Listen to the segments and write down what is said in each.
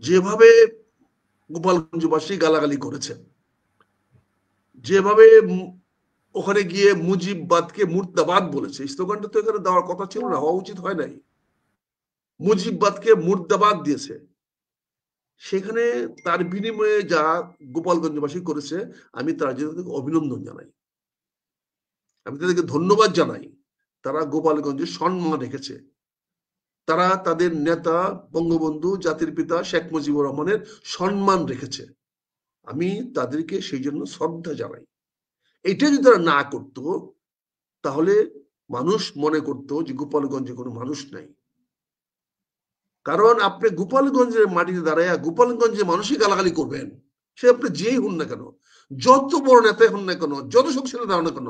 যেভাবে গোপালগঞ্জবাসী গালাগালি করেছে, যেভাবে ওখানে গিয়ে মুজিববাদকে মুর্দাবাদ বলেছে, স্লোগানটা তো এখানে দেওয়ার কথা ছিল না, হওয়া উচিত হয় নাই। মুজিববাদকে মুর্দাবাদ দিয়েছে। সেখানে তার বিনিময়ে যা গোপালগঞ্জবাসী করেছে, আমি তার জন্য অভিনন্দন জানাই, আমি তাদেরকে ধন্যবাদ জানাই। তারা গোপালগঞ্জের সম্মান রেখেছে। তারা তাদের নেতা বঙ্গবন্ধু জাতির পিতা শেখ মুজিবুর রহমানের সম্মান রেখেছে। আমি তাদেরকে সেই জন্য শ্রদ্ধা জানাই। এটা যদি তারা না করতো, তাহলে মানুষ মনে করতো যে গোপালগঞ্জে কোনো মানুষ নাই। কারণ আপনি গোপালগঞ্জের মাটিতে দাঁড়ায় গোপালগঞ্জে মানুষই গালাগালি করবেন, সে আপনি যেই হন না কেন, যত বড় নেতাই হন না কেন, যত শক্তিশালী দাঁড়ান না কেন,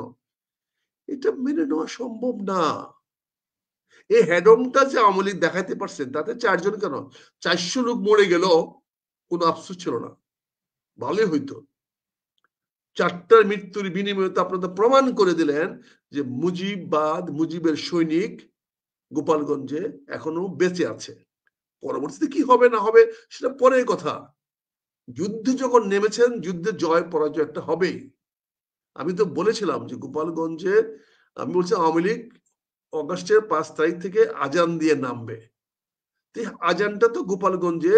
এটা মেনে নেওয়া সম্ভব না। এই হেডমটা যে আওয়ামী লীগ দেখাইতে পারছেন, তাতে 4 জন কেন 400 লোক মরে গেল, কোনো আফসোস ছিল না, ভালোই হইতো। 4টার মৃত্যুর বিনিময়ে তো আপনারা প্রমাণ করে দিলেন যে মুজিববাদ, মুজিবের সৈনিক গোপালগঞ্জে এখনো বেঁচে আছে। পরবর্তীতে কি হবে না হবে সেটা পরের কথা। যুদ্ধে যখন নেমেছেন, যুদ্ধে জয় পরাজয় একটা হবেই। আমি তো বলেছিলাম যে গোপালগঞ্জে, আমি বলছি আওয়ামী লীগ অগাস্টের 5 তারিখ থেকে আজান দিয়ে নামবে। আজানটা তো গোপালগঞ্জে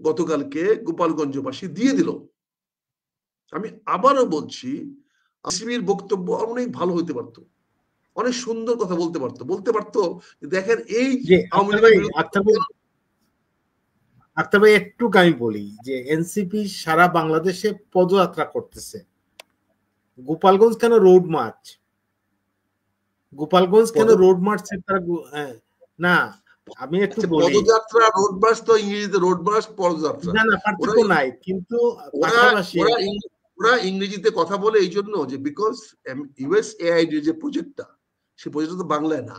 গতকালকে গোপালগঞ্জবাসী দিয়ে দিল। আমি আবারও বলছি, আসিমির বক্তব্য অনেক ভালো হইতে পারতো, অনেক সুন্দর কথা বলতে পারতো। দেখেন এই আওয়ামী লীগের আক্তার ভাই একটু আমি বলি যে এনসিপি সারা বাংলাদেশে পদযাত্রা করতেছে, গোপালগঞ্জ কেন রোড মার্চ? গোপালগঞ্জ কেন রোড মার্চ? না, আমি একটু বলি, পদযাত্রা রোড মার্চ তো ইংরেজিতে রোড মার্চ, পদযাত্রা না না পার্থক্য নাই, কিন্তু ওরা ইংরেজিতে কথা বলে এই জন্য যে বিকজ ইউএসএআইডি যে প্রজেক্টটা, সেই প্রজেক্টটা তো বাংলায় না।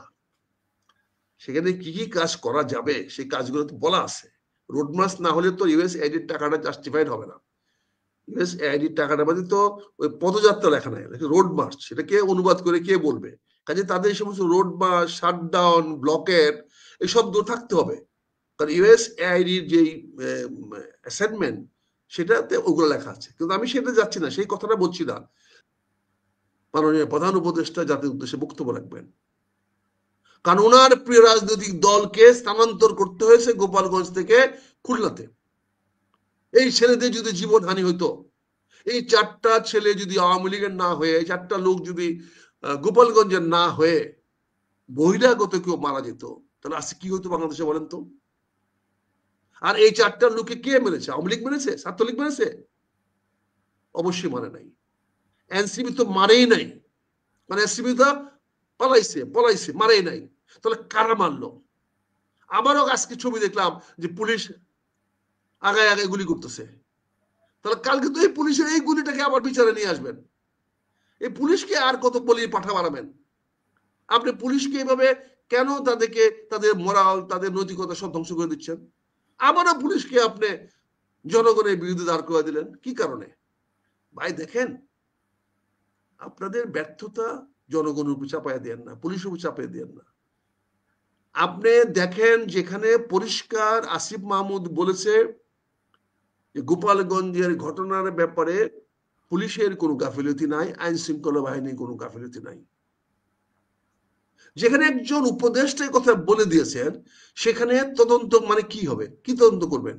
সেখানে কি কি কাজ করা যাবে সেই কাজগুলো তো বলা আছে। রোড মার্চ না হলে তো ইউএসএআইডির টাকাটা জাস্টিফাইড হবে না। ইউএসএআইডির টাকাটা মানে তো ওই পদযাত্রা লেখা নাই, রোড মার্চ, সেটা কে অনুবাদ করে কে বলবে? কাজে তাদের এই সমস্ত রোড মার্চ, শাটডাউন, ব্লকেট এই শব্দ থাকতে হবে, কারণ ইউএসএআইডির যেই অ্যাসাইনমেন্ট সেটাতে ওগুলো লেখা আছে। কিন্তু আমি সেটা যাচ্ছি না, সেই কথাটা বলছি না। মাননীয় প্রধান উপদেষ্টা জাতির উদ্দেশ্যে বক্তব্য রাখবেন, কারণ ওনার প্রিয় রাজনৈতিক দলকে স্থানান্তর করতে হয়েছে গোপালগঞ্জ থেকে খুলনাতে। এই ছেলেদের যদি জীবনহানি হইতো, এই 4টা ছেলে যদি আওয়ামী লীগের না হয়ে, 4টা লোক যদি গোপালগঞ্জের না হয়ে বহিরাগত কেউ মারা যেত, তাহলে আজকে কি হইতো বাংলাদেশে বলেন তো? আর এই 4টা লোককে কে মেরেছে? আওয়ামী লীগ মেরেছে? ছাত্রলীগ মেরেছে? অবশ্যই মানে নাই। এনসিপি তো মারেই নাই, মানে এনসিপি তো পলাইছে, মারেই নাই। তাহলে কারা মারলো? আবারও আজকে ছবি দেখলাম যে পুলিশ আগায় আগায় গুলি করতেছে। তাহলে কালকে তো এই পুলিশের এই গুলিটাকে আবার বিচারে নিয়ে আসবেন। এই পুলিশকে আর কত বলি পাঠা বাড়াবেন? আপনি পুলিশকে এভাবে কেন তাদেরকে, তাদের মোরাল, তাদের নৈতিকতা সব ধ্বংস করে দিচ্ছেন? আবারও পুলিশকে আপনি জনগণের বিরুদ্ধে দাঁড় করে দিলেন, কি কারণে? ভাই দেখেন, আপনাদের ব্যর্থতা জনগণের উপর চাপাইয়া দেন না, পুলিশের উপর চাপিয়ে দেন না। আপনি দেখেন যেখানে পরিষ্কার আসিফ মাহমুদ বলেছে যে গোপালগঞ্জের ঘটনার ব্যাপারে পুলিশের কোনো গাফিলতি নাই, আইন শৃঙ্খলা বাহিনীর কোনো গাফিলতি নাই। যেখানে একজন উপদেষ্টা কথা বলে দিয়েছেন, সেখানে তদন্ত মানে কি হবে? কি তদন্ত করবেন?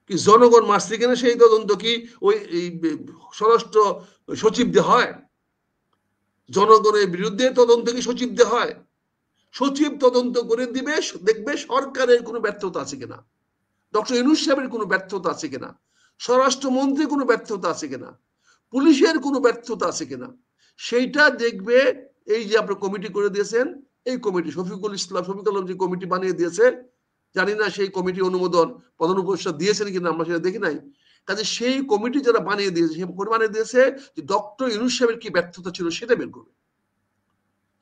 কি জনগণ মারছে কিনা সেই তদন্ত কি ওই স্বরাষ্ট্র সচিব দিয়ে হয়? জনগণের বিরুদ্ধে তদন্ত কি সচিব দিয়ে হয়? সচিব তদন্ত করে দিবে, দেখবে সরকারের কোনো ব্যর্থতা আছে কিনা, ডক্টর ইউনূস সাহেবের কোনো ব্যর্থতা আছে কিনা, স্বরাষ্ট্রমন্ত্রীর কোনো ব্যর্থতা আছে কিনা, পুলিশের কোনো ব্যর্থতা আছে কিনা, সেইটা দেখবে। এই যে আপনি কমিটি করে দিয়েছেন, এই কমিটি শফিকুল আলম যে কমিটি বানিয়ে দিয়েছে, জানি না সেই কমিটি অনুমোদন প্রধান উপদেষ্টা দিয়েছেন কিনা, আমরা সেটা দেখি নাই। কাজে সেই কমিটি যারা বানিয়ে দিয়েছে, বানিয়ে দিয়েছে যে ডক্টর ইউনূস সাহেবের কি ব্যর্থতা ছিল সেটা বের করবে,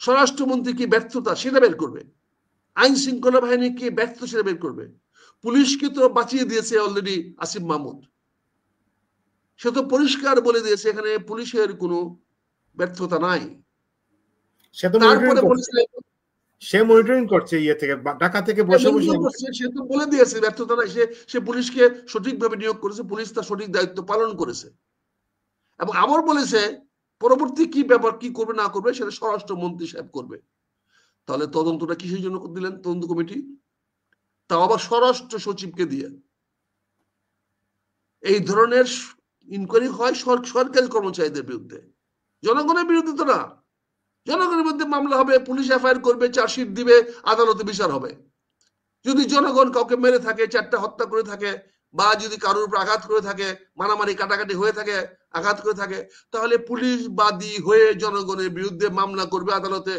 স্বরাষ্ট্রমন্ত্রী কি ব্যর্থতা সেটা বের করবে, আইন শৃঙ্খলা বাহিনী কি ব্যর্থ সেটা বের করবে। পুলিশকে তো বাঁচিয়ে দিয়েছে অলরেডি আসিফ মাহমুদ, সে তো পরিষ্কার বলে দিয়েছে এখানে পুলিশের কোনো ব্যর্থতা নাই। তারপরে বলেছে সে মনিটরিং করছে ইয়ে থেকে, ঢাকা থেকে বসে বসে। সে তো বলে দিয়েছে ব্যর্থতা নাই, সে পুলিশকে সঠিকভাবে নিয়োগ করেছে, পুলিশ তার সঠিক দায়িত্ব পালন করেছে এবং আবার বলেছে পরবর্তী কি ব্যাপার কি করবে না করবে সেটা স্বরাষ্ট্রমন্ত্রী সাহেব করবে। তাহলে তদন্তটা কিসের জন্য দিলেন তদন্ত কমিটি? তাও আবার স্বরাষ্ট্র সচিবকে দিয়ে। এই ধরনের ইনকোয়ারি হয় সরকারি কর্মচারীদের বিরুদ্ধে, জনগণের বিরুদ্ধে তো না। জনগণের বিরুদ্ধে মামলা হবে, পুলিশ এফআইআর করবে, চার্জশিট দিবে, আদালতে বিচার হবে। যদি জনগণ কাউকে মেরে থাকে, 4টা হত্যা করে থাকে, বা যদি কারোর উপর আঘাত করে থাকে, মারামারি কাটাকাটি হয়ে থাকে, আঘাত করে থাকে, তাহলে পুলিশ বাদী হয়ে জনগণের বিরুদ্ধে মামলা করবে আদালতে।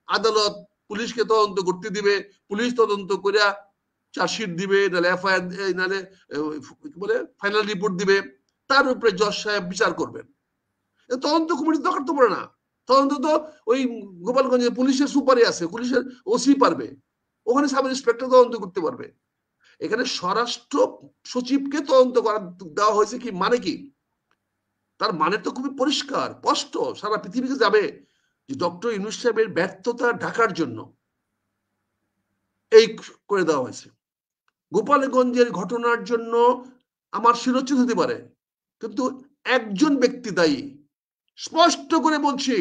আদালত পুলিশকে তদন্ত করতে দিবে, পুলিশ তদন্ত করে চার্জশিট দিবে, নাহলে এফআইআর, নাহলে বলে ফাইনাল রিপোর্ট দিবে, তার উপরে জজ সাহেব বিচার করবেন। তদন্ত কমিটির দরকার তো পড়ে না। তদন্ত তো ওই গোপালগঞ্জে পুলিশের সুপারে আছে, পুলিশের ওসি পারবে, ওখানে সাব ইন্সপেক্টর তদন্ত করতে পারবে। এখানে স্বরাষ্ট্র সচিবকে তদন্ত করা দেওয়া হয়েছে কি মানে কি? তার মানে তো খুবই পরিষ্কার স্পষ্ট, সারা পৃথিবীকে যাবে যে ডক্টর ইউনূস সাহেবের ব্যর্থতা ঢাকার জন্য এই করে দেওয়া হয়েছে। গোপালগঞ্জের ঘটনার জন্য আমার শিরোচ্ছেদ হতে পারে, কিন্তু একজন ব্যক্তি দায়ী, স্পষ্ট করে বলছি,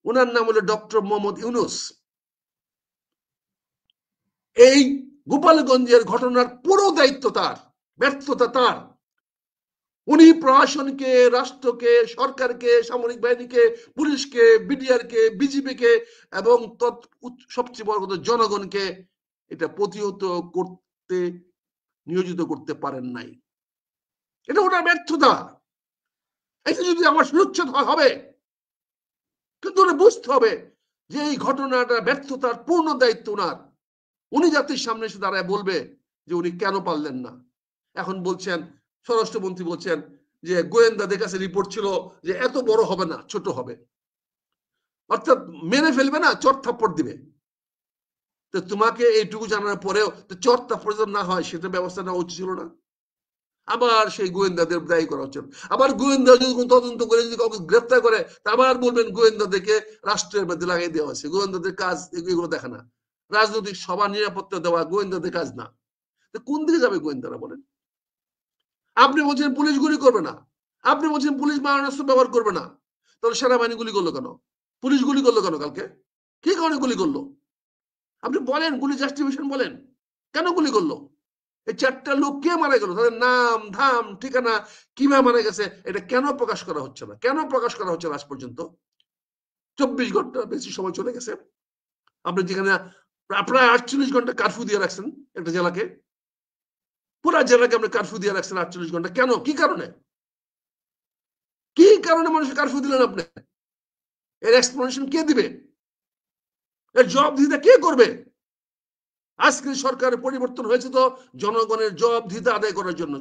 ওনার নাম হলো ডক্টর মোহাম্মদ ইউনূস। এই গোপালগঞ্জের ঘটনার পুরো দায়িত্ব তার, ব্যর্থতা তার। উনি প্রশাসনকে, রাষ্ট্রকে, সরকারকে, সামরিক বাহিনীকে, পুলিশকে, বিডিআরকে, বিজিবিকে এবং সবচেয়ে বড় কথা জনগণকে এটা প্রতিহত করতে নিয়োজিত করতে পারেন নাই। এটা ওনার ব্যর্থতা। এটা যদি আমার সুরক্ষিত হবে, কিন্তু বুঝতে হবে যে এই ঘটনাটা ব্যর্থতার পূর্ণ দায়িত্ব ওনার। উনি জাতির সামনে এসে দাঁড়ায় বলবে যে উনি কেন পারলেন না। এখন বলছেন, স্বরাষ্ট্রমন্ত্রী বলছেন যে গোয়েন্দাদের কাছে রিপোর্ট ছিল যে এত বড় হবে না, ছোট হবে, অর্থাৎ মেরে ফেলবে না, চট থাপ্পড় দিবে। তো তোমাকে এইটুকু জানার পরেও চট থাপ্পড় না হয় সেটা ব্যবস্থা নেওয়া উচিত ছিল না? আবার সেই গোয়েন্দাদের দায়ী করা হচ্ছে। আবার গোয়েন্দা যদি তদন্ত করে যদি কাউকে গ্রেফতার করে, আবার বলবেন গোয়েন্দাদেরকে রাষ্ট্রের মধ্যে লাগিয়ে দেওয়া হয়েছে। গোয়েন্দাদের কাজ এগুলো দেখা না, রাজনৈতিক সবার নিরাপত্তা দেওয়া গোয়েন্দাদের কাজ না। কোন দিকে যাবে গোয়েন্দারা বলেন? আপনি বলছেন পুলিশ গুলি করবে না, আপনি বলছেন পুলিশ মারণাস্ত্র ব্যবহার করবে না, তাহলে সেনাবাহিনী গুলি করলো কেন? পুলিশ গুলি করলো কেন? কালকে কি কারণে গুলি করলো? আপনি বলেন, গুলি জাস্টিফিকেশন বলেন, কেন গুলি করলো? এই 4টা লোক কে মারা গেল, তাদের নাম ধাম ঠিকানা কিভাবে মারা গেছে এটা কেন প্রকাশ করা হচ্ছে না? কেন প্রকাশ করা হচ্ছে না আজ পর্যন্ত? 24 ঘন্টা বেশি সময় চলে গেছে। আপনি যেখানে প্রায় 48 ঘন্টা কারফিউ দিয়ে রাখছেন একটা জেলাকে, পুরা জেলাকে আপনি কারফিউ দিয়ে রাখছেন 48 ঘন্টা। কেন? কি কারণে? কি কারণে মানুষের কারফিউ দিলেন আপনি? এর এক্সপ্লেনেশন কে দিবে? এর জবাবদিহিতা কে করবে? আজকে সরকারের পরিবর্তন হয়েছে তো জনগণের জবাবদিহিতা আদায় করার জন্য।